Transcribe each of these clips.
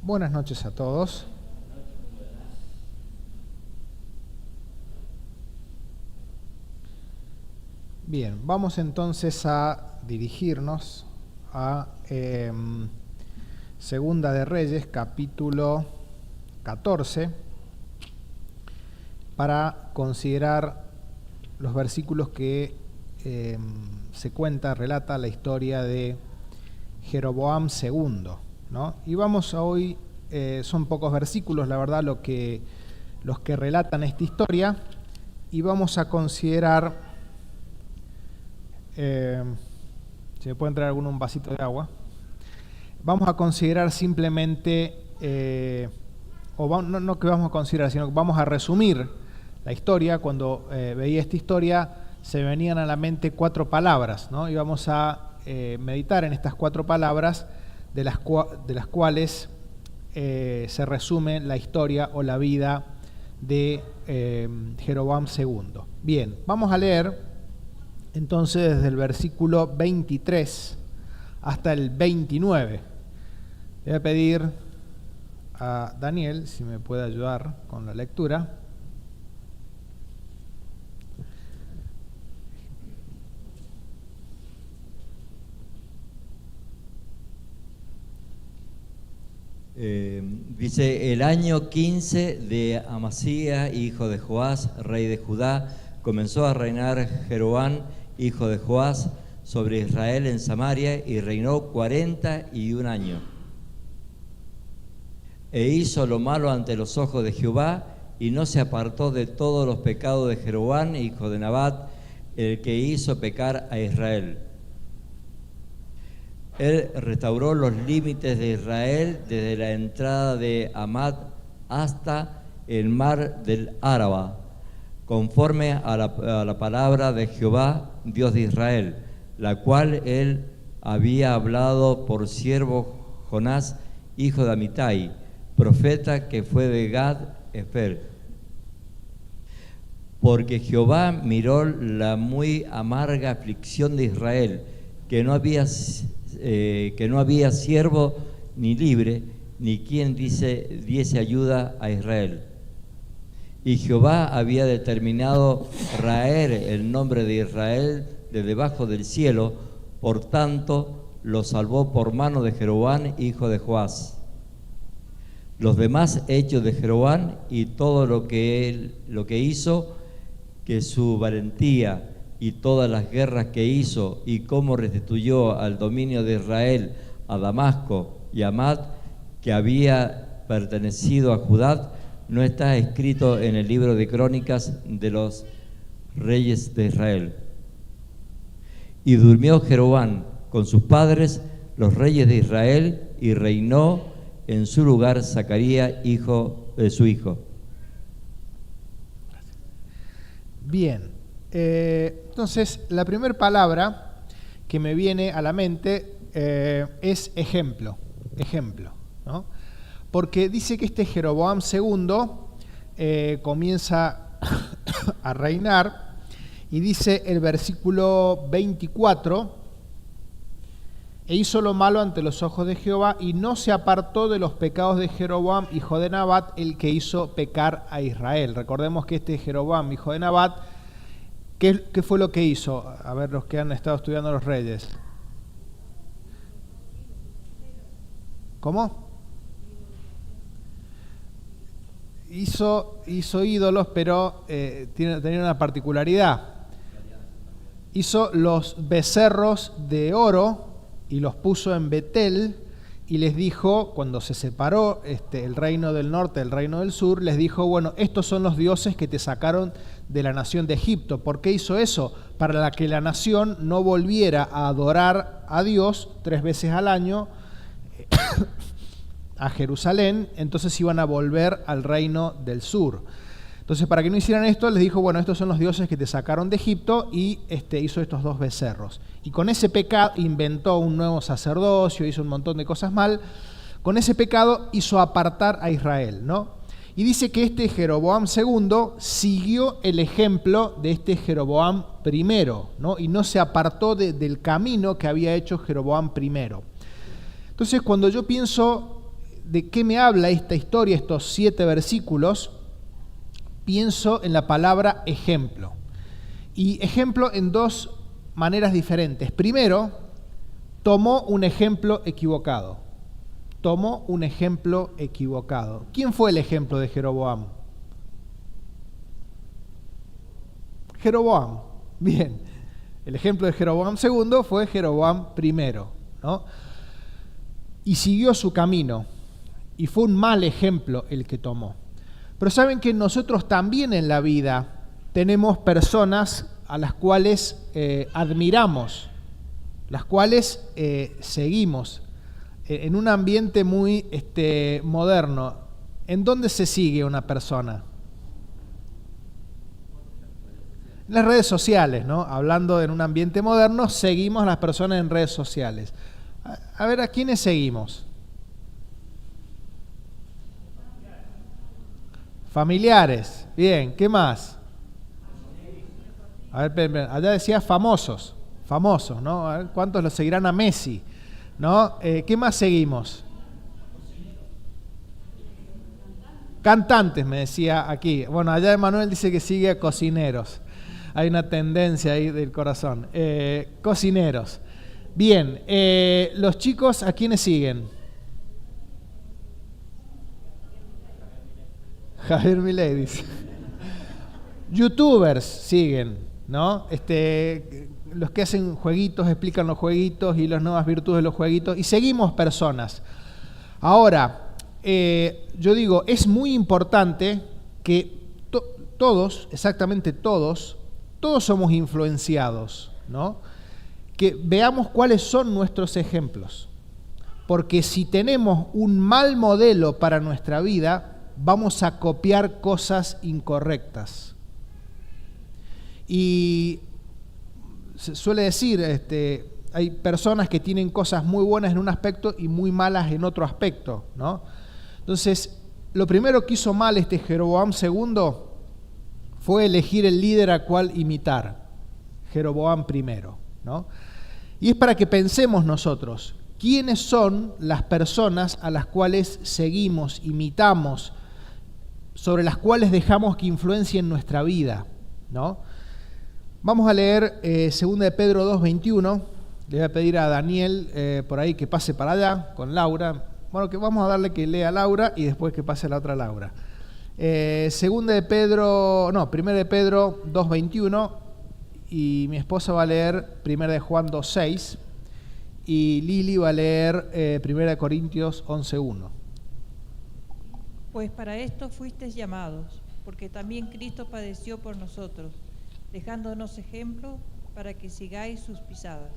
Buenas noches a todos. Bien, vamos entonces a dirigirnos a Segunda de Reyes, capítulo 14, para considerar los versículos que relata la historia de Jeroboam II, ¿no? Y vamos a hoy, son pocos versículos, la verdad, los que relatan esta historia, y vamos a considerar, si me pueden traer un vasito de agua, vamos a considerar simplemente, no que vamos a considerar, sino que vamos a resumir la historia. Cuando veía esta historia se me venían a la mente 4 palabras, ¿no? Y vamos a meditar en estas 4 palabras, de las cuales se resume la historia o la vida de Jeroboam II. Bien, vamos a leer entonces desde el versículo 23 hasta el 29. Le voy a pedir a Daniel si me puede ayudar con la lectura. Dice: el año 15 de Amasías, hijo de Joás, rey de Judá, comenzó a reinar Jeroboam, hijo de Joás, sobre Israel en Samaria, y reinó 41 años. E hizo lo malo ante los ojos de Jehová, y no se apartó de todos los pecados de Jeroboam, hijo de Nabat, el que hizo pecar a Israel. Él restauró los límites de Israel desde la entrada de Hamat hasta el mar del Áraba, conforme a la palabra de Jehová, Dios de Israel, la cual él había hablado por siervo Jonás, hijo de Amitai, profeta que fue de Gad-Efer. Porque Jehová miró la muy amarga aflicción de Israel, que no había siervo ni libre, ni quien diese ayuda a Israel. Y Jehová había determinado raer el nombre de Israel de debajo del cielo, por tanto lo salvó por mano de Jeroboam, hijo de Joás. Los demás hechos de Jeroboam y todo lo que hizo, que su valentía y todas las guerras que hizo, y cómo restituyó al dominio de Israel a Damasco y a Hamat, que había pertenecido a Judá, no está escrito en el libro de crónicas de los reyes de Israel. Y durmió Jeroboam con sus padres, los reyes de Israel, y reinó en su lugar Zacarías, hijo de su hijo. Bien. Entonces, la primera palabra que me viene a la mente es ejemplo, ¿no? Porque dice que este Jeroboam II comienza a reinar, y dice el versículo 24: e hizo lo malo ante los ojos de Jehová, y no se apartó de los pecados de Jeroboam, hijo de Nabat, el que hizo pecar a Israel. Recordemos que este Jeroboam, hijo de Nabat, ¿qué fue lo que hizo? A ver, los que han estado estudiando los reyes. ¿Cómo? Hizo ídolos, pero tenía una particularidad. Hizo los becerros de oro y los puso en Betel, y les dijo, cuando se separó el reino del norte del reino del sur, les dijo: bueno, estos son los dioses que te sacaron de la nación de Egipto. ¿Por qué hizo eso? Para que la nación no volviera a adorar a Dios 3 veces al año a Jerusalén, entonces iban a volver al reino del sur. Entonces, para que no hicieran esto, les dijo: bueno, estos son los dioses que te sacaron de Egipto, y hizo estos 2 becerros. Y con ese pecado inventó un nuevo sacerdocio, hizo un montón de cosas mal. Con ese pecado hizo apartar a Israel, ¿no? Y dice que este Jeroboam II siguió el ejemplo de este Jeroboam I, ¿no? Y no se apartó del camino que había hecho Jeroboam I. Entonces, cuando yo pienso de qué me habla esta historia, estos 7 versículos, pienso en la palabra ejemplo. Y ejemplo en 2 maneras diferentes. Primero, tomó un ejemplo equivocado. Tomó un ejemplo equivocado. ¿Quién fue el ejemplo de Jeroboam? Jeroboam. Bien. El ejemplo de Jeroboam II fue Jeroboam I, ¿no? Y siguió su camino. Y fue un mal ejemplo el que tomó. Pero saben que nosotros también en la vida tenemos personas a las cuales admiramos, las cuales seguimos. En un ambiente muy moderno, ¿en dónde se sigue una persona? En las redes sociales, ¿no? Hablando en un ambiente moderno, seguimos a las personas en redes sociales. A ver, ¿a quiénes seguimos? Familiares. Bien, ¿qué más? A ver, allá decía famosos, ¿no? A ver, ¿cuántos lo seguirán a Messi? ¿No? ¿Qué más seguimos? Cantantes, me decía aquí. Bueno, allá Emanuel dice que sigue a cocineros. Hay una tendencia ahí del corazón. Cocineros. Bien, los chicos, ¿a quiénes siguen? Javier Milei dice. YouTubers siguen, ¿no? Los que hacen jueguitos, explican los jueguitos y las nuevas virtudes de los jueguitos. Y seguimos personas. Ahora, yo digo, es muy importante que todos, exactamente todos somos influenciados, ¿no? Que veamos cuáles son nuestros ejemplos. Porque si tenemos un mal modelo para nuestra vida, vamos a copiar cosas incorrectas. Y se suele decir, hay personas que tienen cosas muy buenas en un aspecto y muy malas en otro aspecto, ¿no? Entonces, lo primero que hizo mal Jeroboam II fue elegir el líder a cual imitar, Jeroboam I, ¿no? Y es para que pensemos nosotros, ¿quiénes son las personas a las cuales seguimos, imitamos, sobre las cuales dejamos que influencien nuestra vida, ¿no? Vamos a leer 2 de Pedro 2:21. Le voy a pedir a Daniel por ahí que pase para allá con Laura. Bueno, que vamos a darle que lea a Laura y después que pase la otra Laura. 1 de Pedro 2:21 y mi esposa va a leer 1 de Juan 2:6 y Lili va a leer 1 de Corintios 11:1. Pues para esto fuisteis llamados, porque también Cristo padeció por nosotros, dejándonos ejemplo para que sigáis sus pisadas.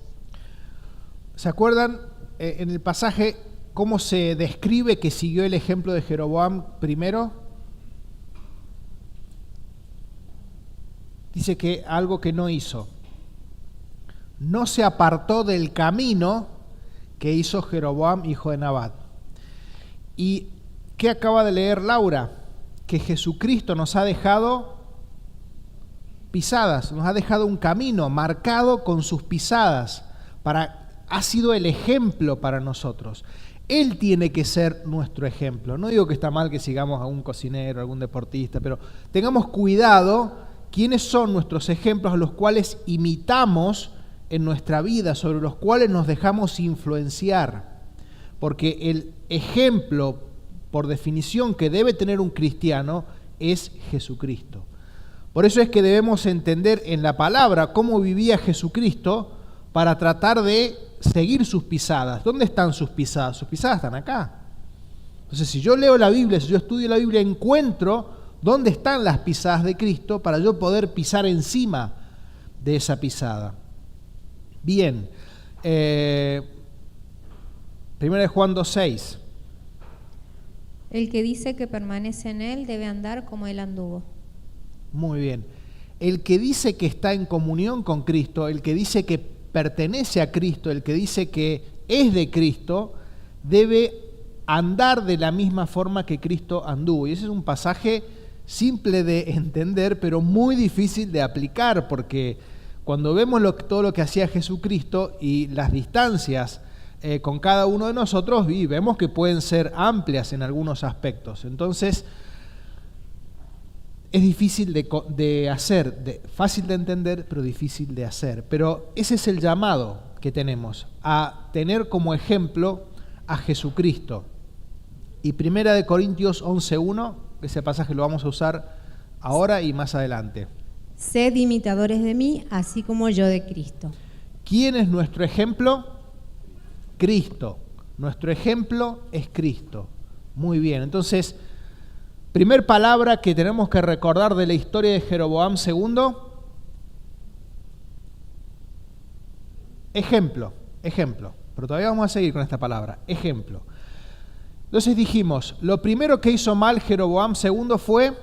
¿Se acuerdan en el pasaje cómo se describe que siguió el ejemplo de Jeroboam I? Dice que algo que no hizo. No se apartó del camino que hizo Jeroboam, hijo de Nabat. ¿Y qué acaba de leer Laura? Que Jesucristo nos ha dejado pisadas, nos ha dejado un camino marcado con sus pisadas. Ha sido el ejemplo para nosotros. Él tiene que ser nuestro ejemplo. No digo que está mal que sigamos a un cocinero, a algún deportista, pero tengamos cuidado quiénes son nuestros ejemplos a los cuales imitamos en nuestra vida, sobre los cuales nos dejamos influenciar. Porque el ejemplo, por definición, que debe tener un cristiano es Jesucristo. Por eso es que debemos entender en la palabra cómo vivía Jesucristo para tratar de seguir sus pisadas. ¿Dónde están sus pisadas? Sus pisadas están acá. Entonces, si yo leo la Biblia, si yo estudio la Biblia, encuentro dónde están las pisadas de Cristo para yo poder pisar encima de esa pisada. Bien, 1 Juan 2:6. El que dice que permanece en él debe andar como él anduvo. Muy bien. El que dice que está en comunión con Cristo, el que dice que pertenece a Cristo, el que dice que es de Cristo, debe andar de la misma forma que Cristo anduvo. Y ese es un pasaje simple de entender, pero muy difícil de aplicar, porque cuando vemos todo lo que hacía Jesucristo y las distancias con cada uno de nosotros y vemos que pueden ser amplias en algunos aspectos. Entonces, es difícil de hacer, fácil de entender, pero difícil de hacer. Pero ese es el llamado que tenemos, a tener como ejemplo a Jesucristo. Y 1 Corintios 11:1, ese pasaje lo vamos a usar ahora y más adelante. Sed imitadores de mí, así como yo de Cristo. ¿Quién es nuestro ejemplo? Cristo. Nuestro ejemplo es Cristo. Muy bien, entonces, primer palabra que tenemos que recordar de la historia de Jeroboam II, ejemplo, pero todavía vamos a seguir con esta palabra, ejemplo. Entonces dijimos, lo primero que hizo mal Jeroboam II fue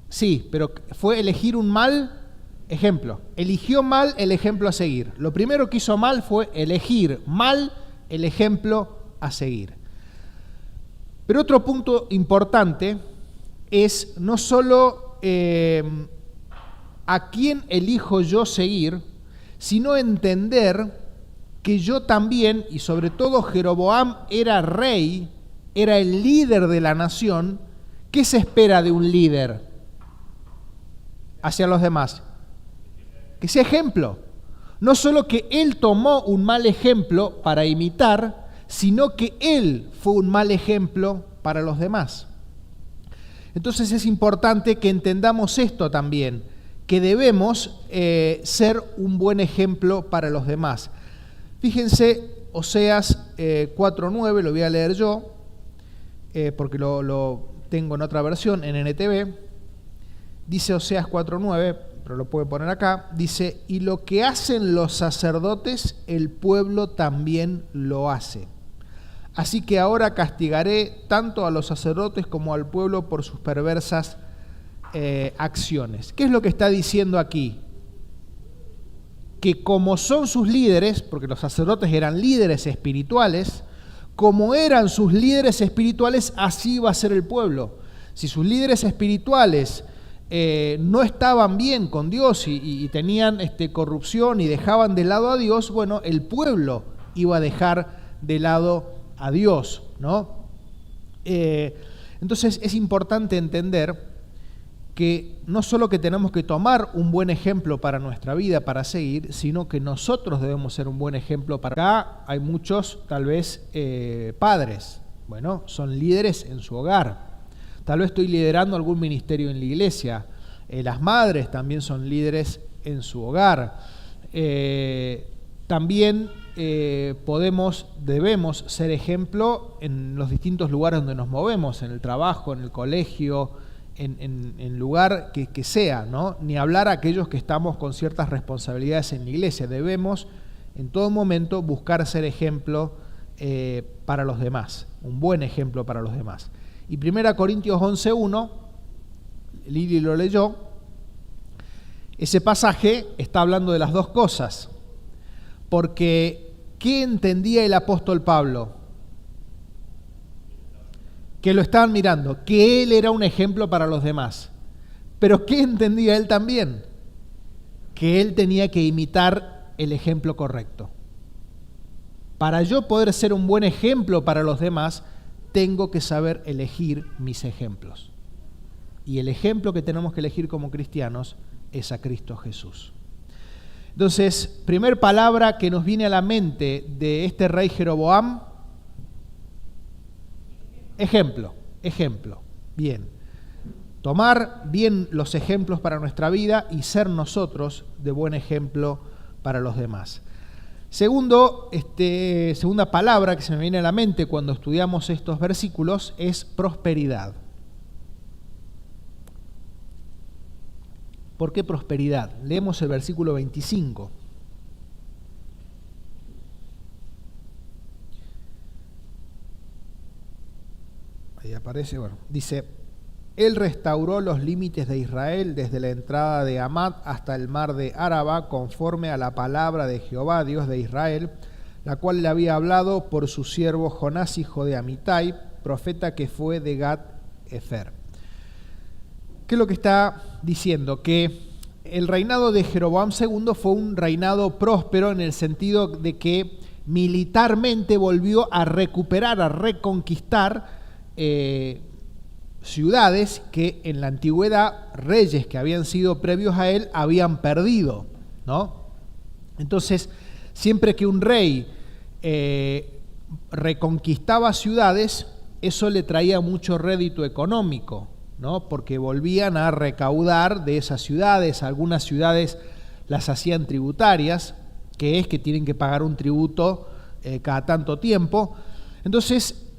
sí, pero fue elegir un mal ejemplo. Eligió mal el ejemplo a seguir. Lo primero que hizo mal fue elegir mal el ejemplo a seguir. Pero otro punto importante es no solo a quién elijo yo seguir, sino entender que yo también, y sobre todo Jeroboam era rey, era el líder de la nación. ¿Qué se espera de un líder hacia los demás? Que sea ejemplo. No solo que él tomó un mal ejemplo para imitar, sino que él fue un mal ejemplo para los demás. Entonces es importante que entendamos esto también, que debemos ser un buen ejemplo para los demás. Fíjense, Oseas 4:9, lo voy a leer yo, porque lo tengo en otra versión, en NTV. Dice Oseas 4:9, pero lo puede poner acá, dice, y lo que hacen los sacerdotes, el pueblo también lo hace. Así que ahora castigaré tanto a los sacerdotes como al pueblo por sus perversas acciones. ¿Qué es lo que está diciendo aquí? Que como son sus líderes, porque los sacerdotes eran líderes espirituales, como eran sus líderes espirituales, así va a ser el pueblo. Si sus líderes espirituales no estaban bien con Dios y tenían corrupción y dejaban de lado a Dios, bueno, el pueblo iba a dejar de lado a Dios, ¿no? Entonces es importante entender que no solo que tenemos que tomar un buen ejemplo para nuestra vida, para seguir, sino que nosotros debemos ser un buen ejemplo para... Acá hay muchos, tal vez, padres, bueno, son líderes en su hogar. Tal vez estoy liderando algún ministerio en la iglesia. Las madres también son líderes en su hogar. También debemos ser ejemplo en los distintos lugares donde nos movemos, en el trabajo, en el colegio, en lugar que sea, ¿no? Ni hablar a aquellos que estamos con ciertas responsabilidades en la iglesia. Debemos en todo momento buscar ser ejemplo para los demás, un buen ejemplo para los demás. Y 1 Corintios 11:1, Lili lo leyó, ese pasaje está hablando de las dos cosas, porque ¿qué entendía el apóstol Pablo? Que lo estaban mirando, que él era un ejemplo para los demás. Pero ¿qué entendía él también? Que él tenía que imitar el ejemplo correcto. Para yo poder ser un buen ejemplo para los demás, tengo que saber elegir mis ejemplos. Y el ejemplo que tenemos que elegir como cristianos es a Cristo Jesús. Entonces, primer palabra que nos viene a la mente de este rey Jeroboam, ejemplo. Bien. Tomar bien los ejemplos para nuestra vida y ser nosotros de buen ejemplo para los demás. Segunda palabra que se me viene a la mente cuando estudiamos estos versículos es prosperidad. ¿Por qué prosperidad? Leemos el versículo 25. Ahí aparece, bueno, dice, él restauró los límites de Israel desde la entrada de Hamat hasta el mar de Araba, conforme a la palabra de Jehová, Dios de Israel, la cual le había hablado por su siervo Jonás, hijo de Amitai, profeta que fue de Gat Efer. ¿Qué es lo que está diciendo? Que el reinado de Jeroboam II fue un reinado próspero en el sentido de que militarmente volvió a recuperar, a reconquistar ciudades que en la antigüedad reyes que habían sido previos a él habían perdido, ¿no? Entonces, siempre que un rey reconquistaba ciudades, eso le traía mucho rédito económico, ¿no? Porque volvían a recaudar de esas ciudades. Algunas ciudades las hacían tributarias, que es que tienen que pagar un tributo cada tanto tiempo. Entonces,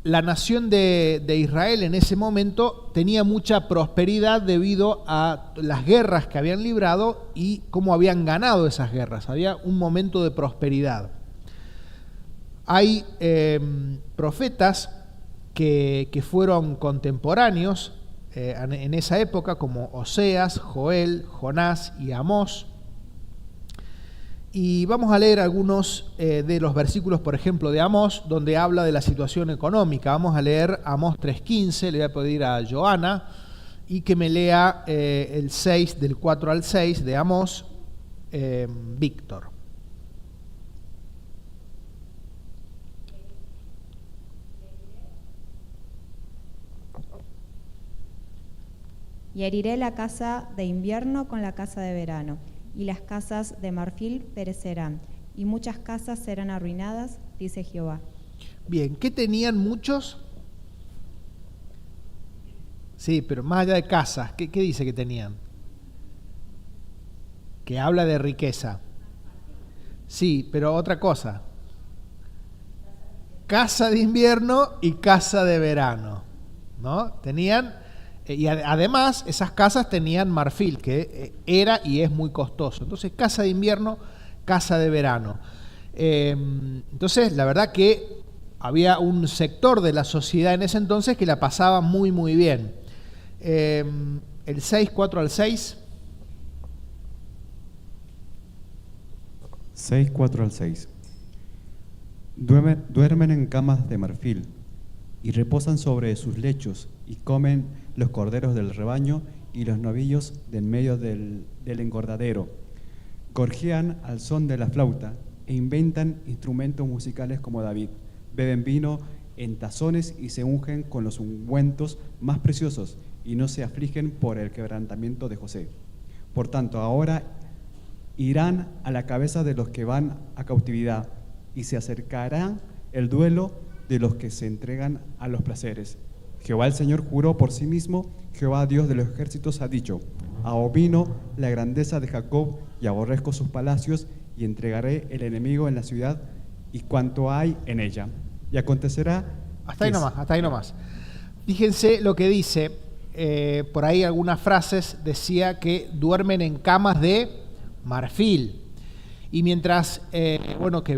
la nación de Israel en ese momento tenía mucha prosperidad debido a las guerras que habían librado y cómo habían ganado esas guerras. Había un momento de prosperidad. Hay profetas que fueron contemporáneos en esa época, como Oseas, Joel, Jonás y Amós. Y vamos a leer algunos de los versículos, por ejemplo, de Amós, donde habla de la situación económica. Vamos a leer Amós 3:15, le voy a pedir a Joana y que me lea el 6, del 4 al 6 de Amós, Víctor. Y heriré la casa de invierno con la casa de verano, y las casas de marfil perecerán, y muchas casas serán arruinadas, dice Jehová. Bien, ¿qué tenían muchos? Sí, pero más allá de casas, ¿qué dice que tenían? Que habla de riqueza. Sí, pero otra cosa. Casa de invierno y casa de verano, ¿no? Tenían, y además esas casas tenían marfil, que era y es muy costoso. Entonces, casa de invierno, casa de verano. Entonces, la verdad que había un sector de la sociedad en ese entonces que la pasaba muy, muy bien. El 6, 4 al 6. 6, 4 al 6. Duermen en camas de marfil y reposan sobre sus lechos y comen los corderos del rebaño y los novillos de en medio del engordadero. Gorjean al son de la flauta e inventan instrumentos musicales como David. Beben vino en tazones y se ungen con los ungüentos más preciosos y no se afligen por el quebrantamiento de José. Por tanto, ahora irán a la cabeza de los que van a cautividad y se acercará el duelo de los que se entregan a los placeres. Jehová el Señor juró por sí mismo, Jehová Dios de los ejércitos ha dicho: abomino la grandeza de Jacob y aborrezco sus palacios, y entregaré el enemigo en la ciudad y cuanto hay en ella. Y acontecerá... Hasta ahí nomás. Fíjense lo que dice, por ahí algunas frases decía que duermen en camas de marfil. Y mientras, que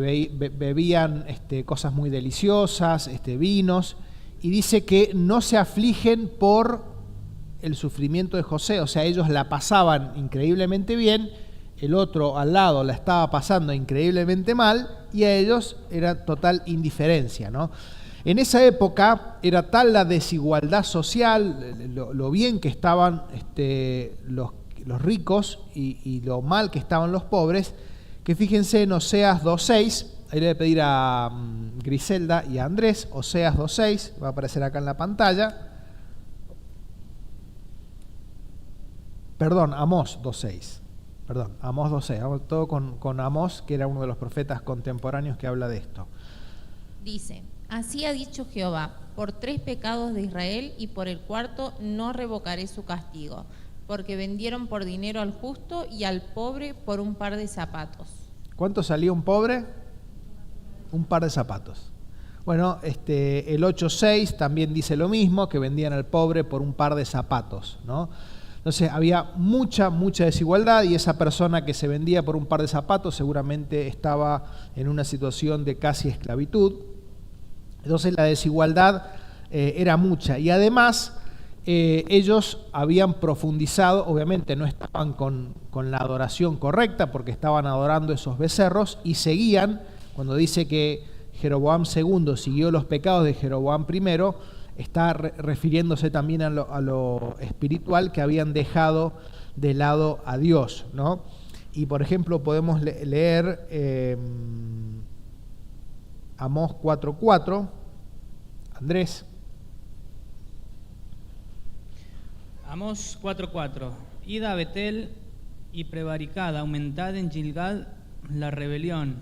bebían cosas muy deliciosas, vinos, y dice que no se afligen por el sufrimiento de José, o sea, ellos la pasaban increíblemente bien, el otro al lado la estaba pasando increíblemente mal, y a ellos era total indiferencia, ¿no? En esa época era tal la desigualdad social, lo bien que estaban los ricos y lo mal que estaban los pobres, que fíjense en Oseas 2.6, ahí le voy a pedir a Griselda y a Andrés, Oseas 2.6, va a aparecer acá en la pantalla. Perdón, Amós 2.6. Perdón, Amós 2.6. Vamos todo con Amós, que era uno de los profetas contemporáneos que habla de esto. Dice: así ha dicho Jehová, por 3 pecados de Israel y por el 4º no revocaré su castigo, porque vendieron por dinero al justo y al pobre por un par de zapatos. ¿Cuánto salía un pobre? Un par de zapatos. Bueno, el 8.6 también dice lo mismo, que vendían al pobre por un par de zapatos, ¿no? Entonces había mucha desigualdad, y esa persona que se vendía por un par de zapatos seguramente estaba en una situación de casi esclavitud. Entonces la desigualdad era mucha, y además ellos habían profundizado, obviamente no estaban con la adoración correcta porque estaban adorando esos becerros, y seguían, cuando dice que Jeroboam II siguió los pecados de Jeroboam I, está refiriéndose también a lo espiritual, que habían dejado de lado a Dios, ¿no? Y por ejemplo podemos leer Amós 4:4. Andrés. Amós 4:4. Id a Betel y prevaricad, aumentad en Gilgal la rebelión,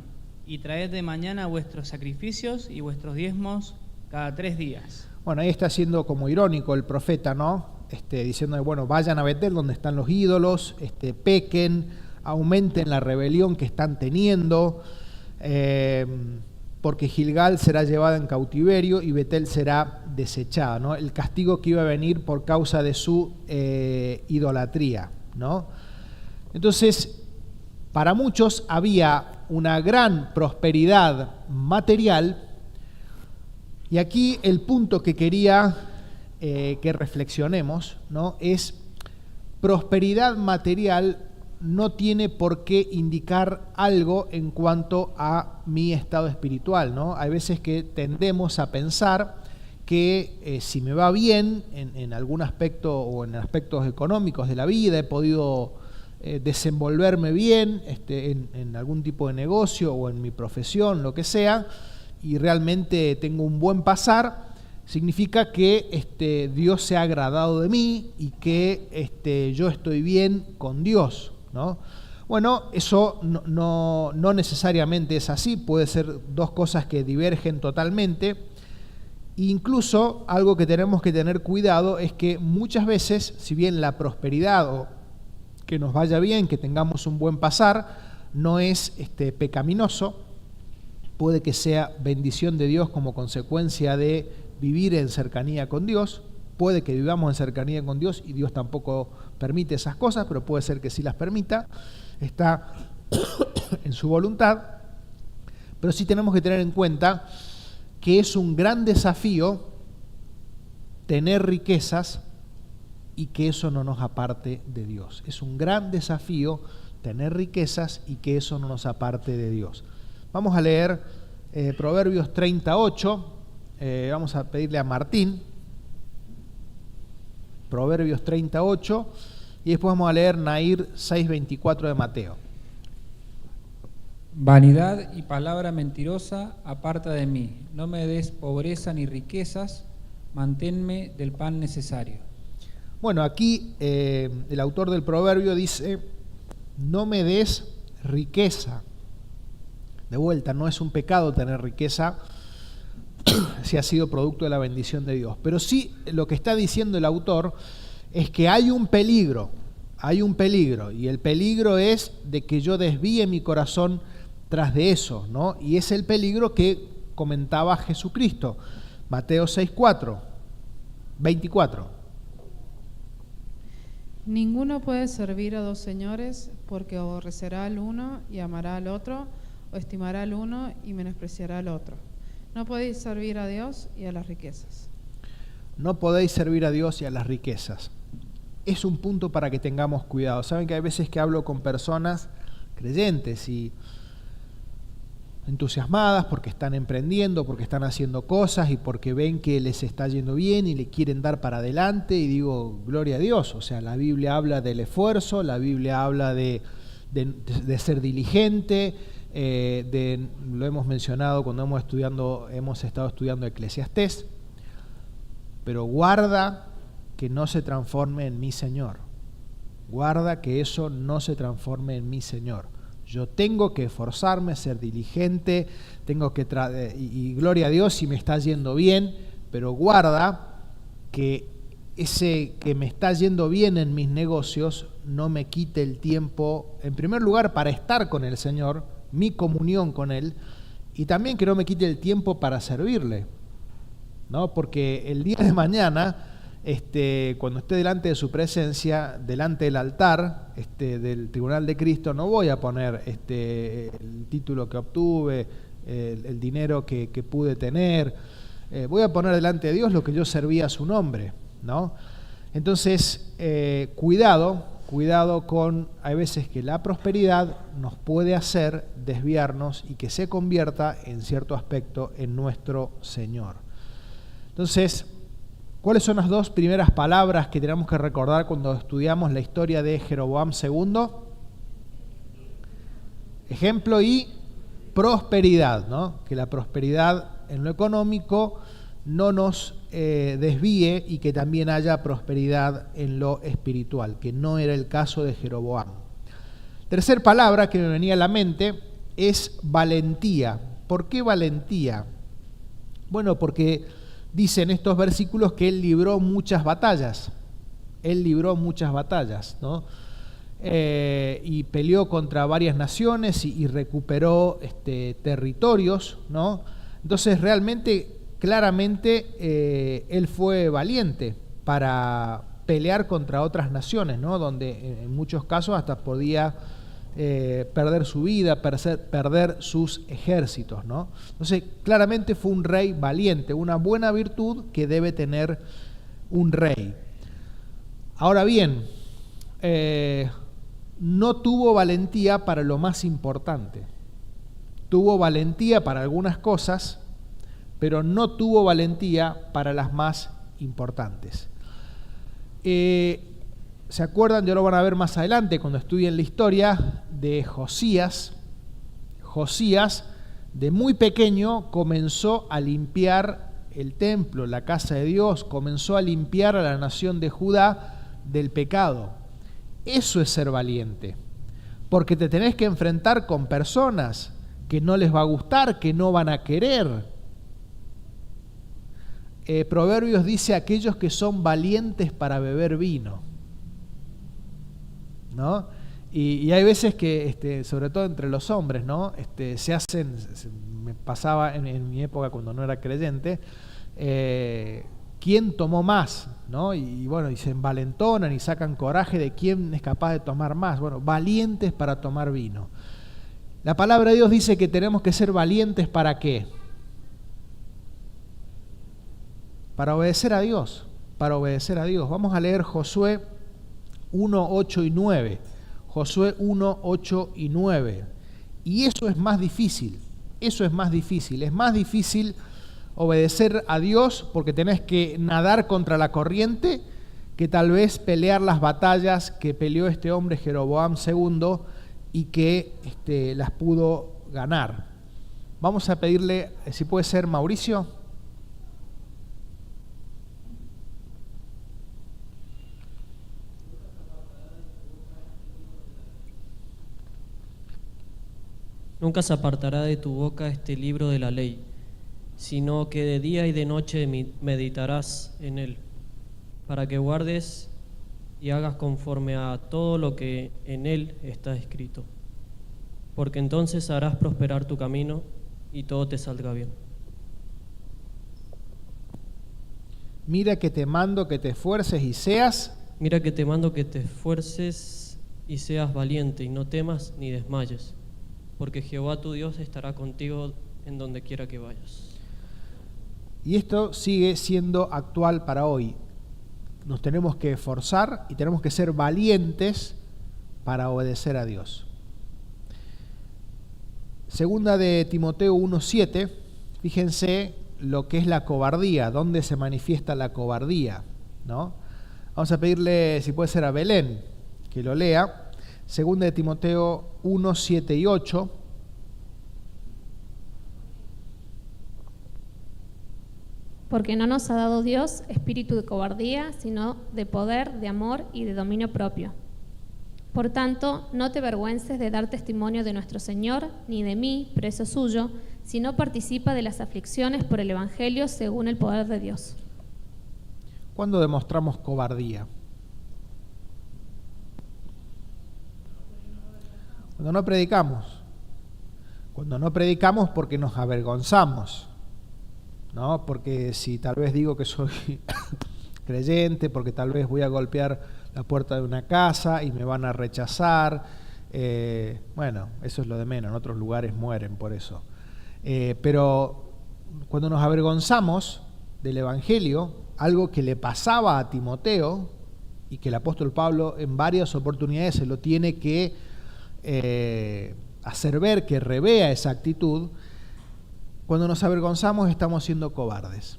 y traed de mañana vuestros sacrificios y vuestros diezmos cada 3 días. Bueno, ahí está siendo como irónico el profeta, ¿no? Diciendo, bueno, vayan a Betel donde están los ídolos, pequen, aumenten la rebelión que están teniendo, porque Gilgal será llevada en cautiverio y Betel será desechada, ¿no? El castigo que iba a venir por causa de su idolatría, ¿no? Entonces, para muchos había una gran prosperidad material, y aquí el punto que quería que reflexionemos, ¿no? Es prosperidad material no tiene por qué indicar algo en cuanto a mi estado espiritual, ¿no? Hay veces que tendemos a pensar que si me va bien en algún aspecto o en aspectos económicos de la vida, he podido desenvolverme bien en algún tipo de negocio o en mi profesión, lo que sea, y realmente tengo un buen pasar, significa que Dios se ha agradado de mí y que yo estoy bien con Dios, ¿no? Bueno, eso no necesariamente es así, puede ser dos cosas que divergen totalmente. Incluso algo que tenemos que tener cuidado es que muchas veces, si bien la prosperidad o que nos vaya bien, que tengamos un buen pasar, no es pecaminoso, puede que sea bendición de Dios como consecuencia de vivir en cercanía con Dios, puede que vivamos en cercanía con Dios y Dios tampoco permite esas cosas, pero puede ser que sí las permita, está en su voluntad, pero sí tenemos que tener en cuenta que es un gran desafío tener riquezas y que eso no nos aparte de Dios. Es un gran desafío tener riquezas y que eso no nos aparte de Dios. Vamos a leer Proverbios 38, vamos a pedirle a Martín, Proverbios 38, y después vamos a leer Nair 6:24 de Mateo. Vanidad y palabra mentirosa aparta de mí, no me des pobreza ni riquezas, manténme del pan necesario. Bueno, aquí el autor del proverbio dice, no me des riqueza. De vuelta, no es un pecado tener riqueza si ha sido producto de la bendición de Dios. Pero sí lo que está diciendo el autor es que hay un peligro, y el peligro es de que yo desvíe mi corazón tras de eso, ¿no? Y es el peligro que comentaba Jesucristo, Mateo 6:24. Ninguno puede servir a dos señores, porque aborrecerá al uno y amará al otro, o estimará al uno y menospreciará al otro. No podéis servir a Dios y a las riquezas. No podéis servir a Dios y a las riquezas. Es un punto para que tengamos cuidado. Saben que hay veces que hablo con personas creyentes y entusiasmadas porque están emprendiendo, porque están haciendo cosas y porque ven que les está yendo bien y le quieren dar para adelante, y digo, gloria a Dios. O sea, la Biblia habla del esfuerzo, la Biblia habla de ser diligente, lo hemos mencionado cuando hemos estado estudiando Eclesiastés, pero guarda que no se transforme en mi Señor. Guarda que eso no se transforme en mi Señor. Yo tengo que esforzarme, ser diligente, y gloria a Dios si me está yendo bien, pero guarda que ese que me está yendo bien en mis negocios no me quite el tiempo, en primer lugar, para estar con el Señor, mi comunión con Él, y también que no me quite el tiempo para servirle, ¿no? Porque el día de mañana, cuando esté delante de su presencia, delante del altar del Tribunal de Cristo, no voy a poner el título que obtuve, el dinero que pude tener, voy a poner delante de Dios lo que yo servía a su nombre, ¿no? Entonces, cuidado con, hay veces que la prosperidad nos puede hacer desviarnos y que se convierta en cierto aspecto en nuestro Señor. Entonces, ¿Cuáles son las dos primeras palabras que tenemos que recordar cuando estudiamos la historia de Jeroboam II? Ejemplo y prosperidad, ¿no? Que la prosperidad en lo económico no nos desvíe y que también haya prosperidad en lo espiritual, que no era el caso de Jeroboam. Tercer palabra que me venía a la mente es valentía. ¿Por qué valentía? Bueno, porque dice en estos versículos que él libró muchas batallas. Él libró muchas batallas, ¿no? Y peleó contra varias naciones y recuperó territorios, ¿no? Entonces realmente, claramente, él fue valiente para pelear contra otras naciones, ¿no? Donde en muchos casos hasta podía perder su vida, perder sus ejércitos, ¿no? Entonces, claramente fue un rey valiente, una buena virtud que debe tener un rey. Ahora bien, no tuvo valentía para lo más importante. Tuvo valentía para algunas cosas, pero no tuvo valentía para las más importantes. ¿Se acuerdan? Ya lo van a ver más adelante cuando estudien la historia de Josías. Josías, de muy pequeño, comenzó a limpiar el templo, la casa de Dios, comenzó a limpiar a la nación de Judá del pecado. Eso es ser valiente, porque te tenés que enfrentar con personas que no les va a gustar, que no van a querer. Proverbios dice aquellos que son valientes para beber vino, ¿no? Y hay veces que, sobre todo entre los hombres, ¿no? Se hacen, me pasaba en mi época cuando no era creyente, quién tomó más, ¿no? Y bueno, y se envalentonan y sacan coraje de quién es capaz de tomar más. Bueno, valientes para tomar vino. La palabra de Dios dice que tenemos que ser valientes ¿para qué? Para obedecer a Dios, para obedecer a Dios. Vamos a leer Josué 1, 8 y 9. Josué 1, 8 y 9. Y eso es más difícil, eso es más difícil. Es más difícil obedecer a Dios porque tenés que nadar contra la corriente que tal vez pelear las batallas que peleó este hombre Jeroboam II y que las pudo ganar. Vamos a pedirle, si puede ser Mauricio. Nunca se apartará de tu boca este libro de la ley, sino que de día y de noche meditarás en él, para que guardes y hagas conforme a todo lo que en él está escrito, porque entonces harás prosperar tu camino y todo te saldrá bien. Mira que te mando que te esfuerces y seas. Mira que te mando que te esfuerces y seas valiente y no temas ni desmayes, porque Jehová tu Dios estará contigo en donde quiera que vayas. Y esto sigue siendo actual para hoy. Nos tenemos que esforzar y tenemos que ser valientes para obedecer a Dios. Segunda de Timoteo 1:7, fíjense lo que es la cobardía, dónde se manifiesta la cobardía, ¿no? Vamos a pedirle, si puede ser a Belén, que lo lea. Segunda de Timoteo 1, 7 y 8. Porque no nos ha dado Dios espíritu de cobardía, sino de poder, de amor y de dominio propio. Por tanto, no te avergüences de dar testimonio de nuestro Señor, ni de mí, preso suyo, sino participa de las aflicciones por el Evangelio según el poder de Dios. ¿Cuándo demostramos cobardía? Cuando no predicamos. Cuando no predicamos porque nos avergonzamos, ¿no? Porque si tal vez digo que soy creyente, porque tal vez voy a golpear la puerta de una casa y me van a rechazar. Bueno, eso es lo de menos, en otros lugares mueren por eso. Pero cuando nos avergonzamos del Evangelio, algo que le pasaba a Timoteo y que el apóstol Pablo en varias oportunidades se lo tiene que hacer ver, que revea esa actitud. Cuando nos avergonzamos estamos siendo cobardes.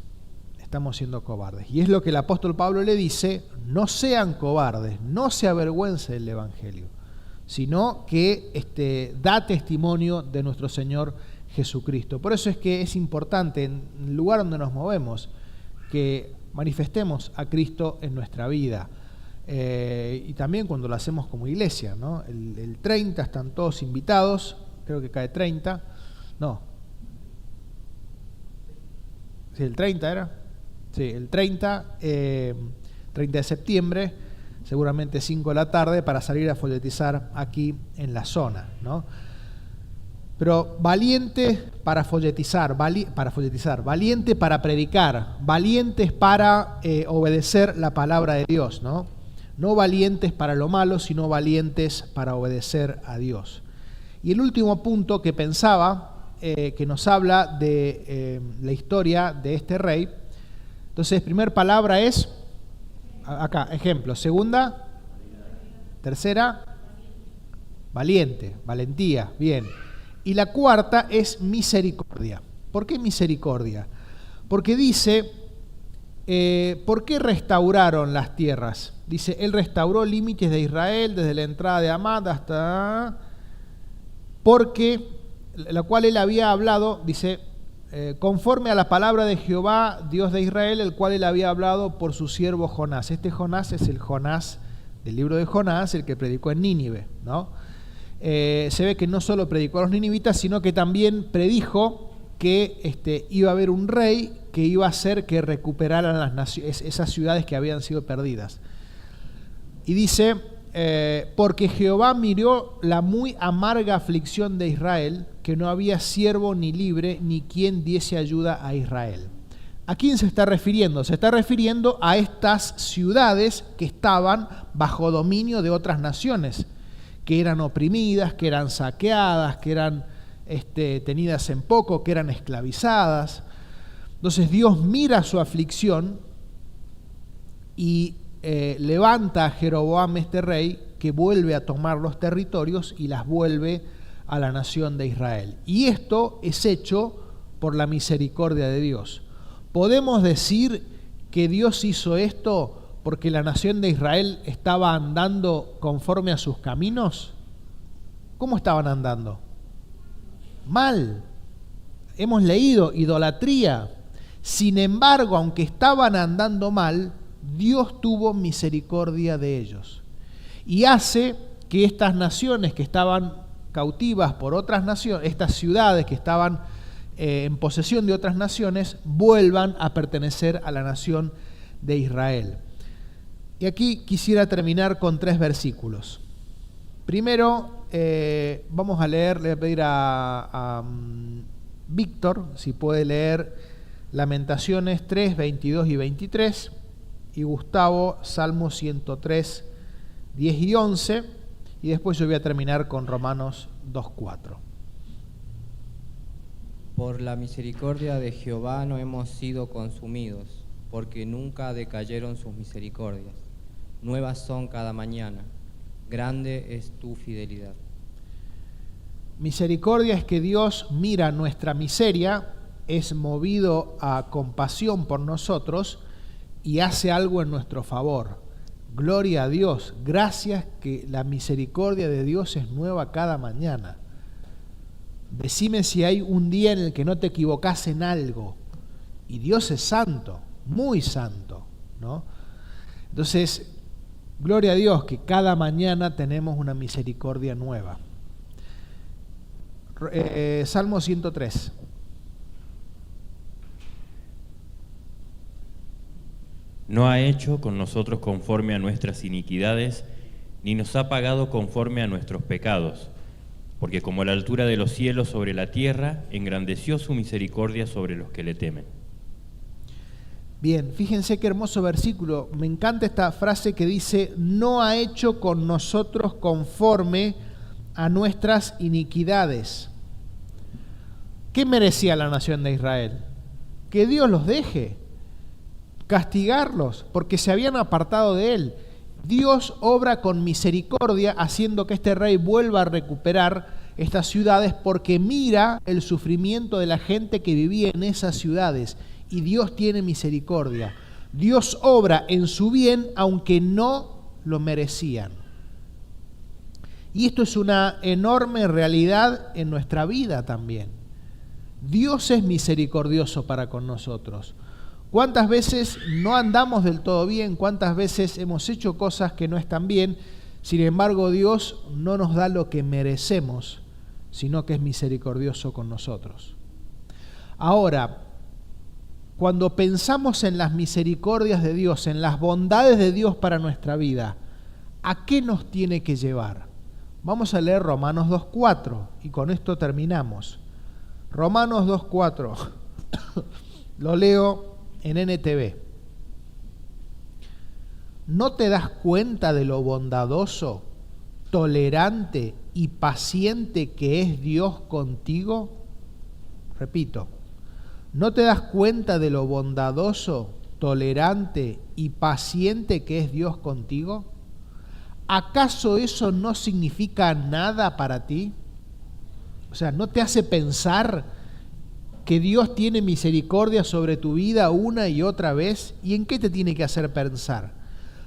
estamos siendo cobardes. Y es lo que el apóstol Pablo le dice: no sean cobardes, no se avergüencen del Evangelio, sino que da testimonio de nuestro Señor Jesucristo. Por eso es que es importante, en el lugar donde nos movemos, que manifestemos a Cristo en nuestra vida. Y también cuando lo hacemos como iglesia, ¿no? El 30 están todos invitados, creo que cae 30, no. Sí, el 30 era. Sí, el 30 de septiembre, seguramente 5 de la tarde, para salir a folletizar aquí en la zona, ¿no? Pero valientes para folletizar, valiente para predicar, valientes para obedecer la palabra de Dios, ¿no? No valientes para lo malo, sino valientes para obedecer a Dios. Y el último punto que pensaba, que nos habla de la historia de este rey. Entonces, primer palabra es, acá, ejemplo. Segunda, tercera, valiente, valentía, bien. Y la cuarta es misericordia. ¿Por qué misericordia? Porque dice, ¿por qué restauraron las tierras? Dice, él restauró límites de Israel desde la entrada de Amad hasta... Porque, la cual él había hablado, dice, conforme a la palabra de Jehová, Dios de Israel, el cual él había hablado por su siervo Jonás. Este Jonás es el Jonás del libro de Jonás, el que predicó en Nínive, ¿no? Se ve que no solo predicó a los ninivitas, sino que también predijo que iba a haber un rey que iba a hacer que recuperaran las naciones, esas ciudades que habían sido perdidas. Y dice, porque Jehová miró la muy amarga aflicción de Israel, que no había siervo ni libre, ni quien diese ayuda a Israel. ¿A quién se está refiriendo? Se está refiriendo a estas ciudades que estaban bajo dominio de otras naciones, que eran oprimidas, que eran saqueadas, que eran tenidas en poco, que eran esclavizadas. Entonces Dios mira su aflicción y levanta a Jeroboam, este rey, que vuelve a tomar los territorios y las vuelve a la nación de Israel. Y esto es hecho por la misericordia de Dios. ¿Podemos decir que Dios hizo esto porque la nación de Israel estaba andando conforme a sus caminos? ¿Cómo estaban andando? Mal. Hemos leído idolatría. Sin embargo, aunque estaban andando mal, Dios tuvo misericordia de ellos. Y hace que estas naciones que estaban cautivas por otras naciones, estas ciudades que estaban en posesión de otras naciones, vuelvan a pertenecer a la nación de Israel. Y aquí quisiera terminar con 3 versículos. Primero, vamos a leer, le voy a pedir a Víctor si puede leer Lamentaciones 3, 22 y 23, y Gustavo, Salmo 103, 10 y 11, y después yo voy a terminar con Romanos 2, 4. Por la misericordia de Jehová no hemos sido consumidos, porque nunca decayeron sus misericordias. Nuevas son cada mañana, grande es tu fidelidad. Misericordia es que Dios mira nuestra miseria, es movido a compasión por nosotros y hace algo en nuestro favor. Gloria a Dios, gracias que la misericordia de Dios es nueva cada mañana. Decime si hay un día en el que no te equivocás en algo. Y Dios es santo, muy santo, ¿no? Entonces, gloria a Dios que cada mañana tenemos una misericordia nueva. Salmo 103. No ha hecho con nosotros conforme a nuestras iniquidades, ni nos ha pagado conforme a nuestros pecados. Porque como la altura de los cielos sobre la tierra, engrandeció su misericordia sobre los que le temen. Bien, fíjense qué hermoso versículo. Me encanta esta frase que dice, no ha hecho con nosotros conforme a nuestras iniquidades. ¿Qué merecía la nación de Israel? Que Dios los deje, castigarlos, porque se habían apartado de Él. Dios obra con misericordia, haciendo que este rey vuelva a recuperar estas ciudades, porque mira el sufrimiento de la gente que vivía en esas ciudades y Dios tiene misericordia. Dios obra en su bien aunque no lo merecían. Y esto es una enorme realidad en nuestra vida también. Dios es misericordioso para con nosotros. ¿Cuántas veces no andamos del todo bien? ¿Cuántas veces hemos hecho cosas que no están bien? Sin embargo, Dios no nos da lo que merecemos, sino que es misericordioso con nosotros. Ahora, cuando pensamos en las misericordias de Dios, en las bondades de Dios para nuestra vida, ¿a qué nos tiene que llevar? Vamos a leer Romanos 2:4 y con esto terminamos. Romanos 2:4, lo leo en NTV. ¿No te das cuenta de lo bondadoso, tolerante y paciente que es Dios contigo? Repito, ¿no te das cuenta de lo bondadoso, tolerante y paciente que es Dios contigo? ¿Acaso eso no significa nada para ti? O sea, ¿no te hace pensar que Dios tiene misericordia sobre tu vida una y otra vez? ¿Y en qué te tiene que hacer pensar?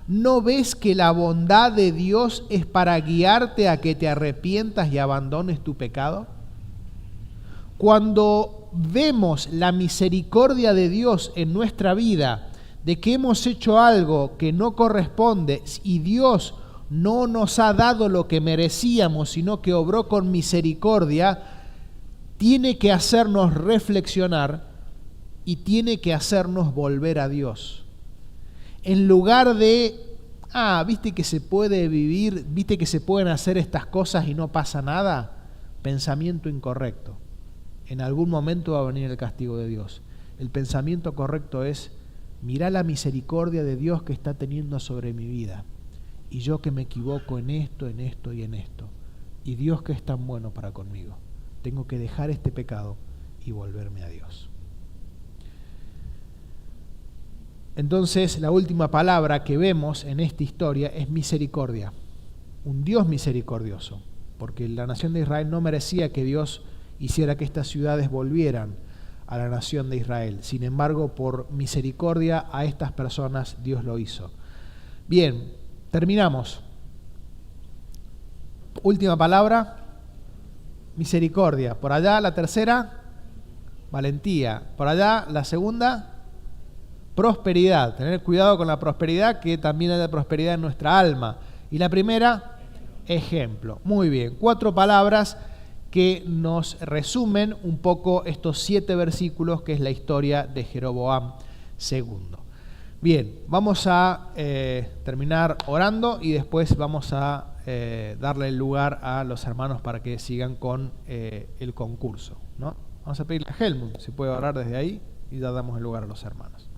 ¿No ves que la bondad de Dios es para guiarte a que te arrepientas y abandones tu pecado? Cuando vemos la misericordia de Dios en nuestra vida, de que hemos hecho algo que no corresponde y Dios no nos ha dado lo que merecíamos, sino que obró con misericordia, tiene que hacernos reflexionar y tiene que hacernos volver a Dios. En lugar de, viste que se puede vivir, viste que se pueden hacer estas cosas y no pasa nada, pensamiento incorrecto. En algún momento va a venir el castigo de Dios. El pensamiento correcto es, mirá la misericordia de Dios que está teniendo sobre mi vida. Y yo que me equivoco en esto y en esto. Y Dios que es tan bueno para conmigo. Tengo que dejar este pecado y volverme a Dios. Entonces, la última palabra que vemos en esta historia es misericordia. Un Dios misericordioso. Porque la nación de Israel no merecía que Dios hiciera que estas ciudades volvieran a la nación de Israel. Sin embargo, por misericordia a estas personas Dios lo hizo. Bien, terminamos. Última palabra, misericordia. Por allá la tercera, valentía. Por allá la segunda, prosperidad. Tener cuidado con la prosperidad, que también haya prosperidad en nuestra alma. Y la primera, ejemplo. Muy bien, 4 palabras que nos resumen un poco estos 7 versículos, que es la historia de Jeroboam II. Bien, vamos a terminar orando y después vamos a darle el lugar a los hermanos para que sigan con el concurso, ¿no? Vamos a pedirle a Helmut si puede orar desde ahí y ya damos el lugar a los hermanos.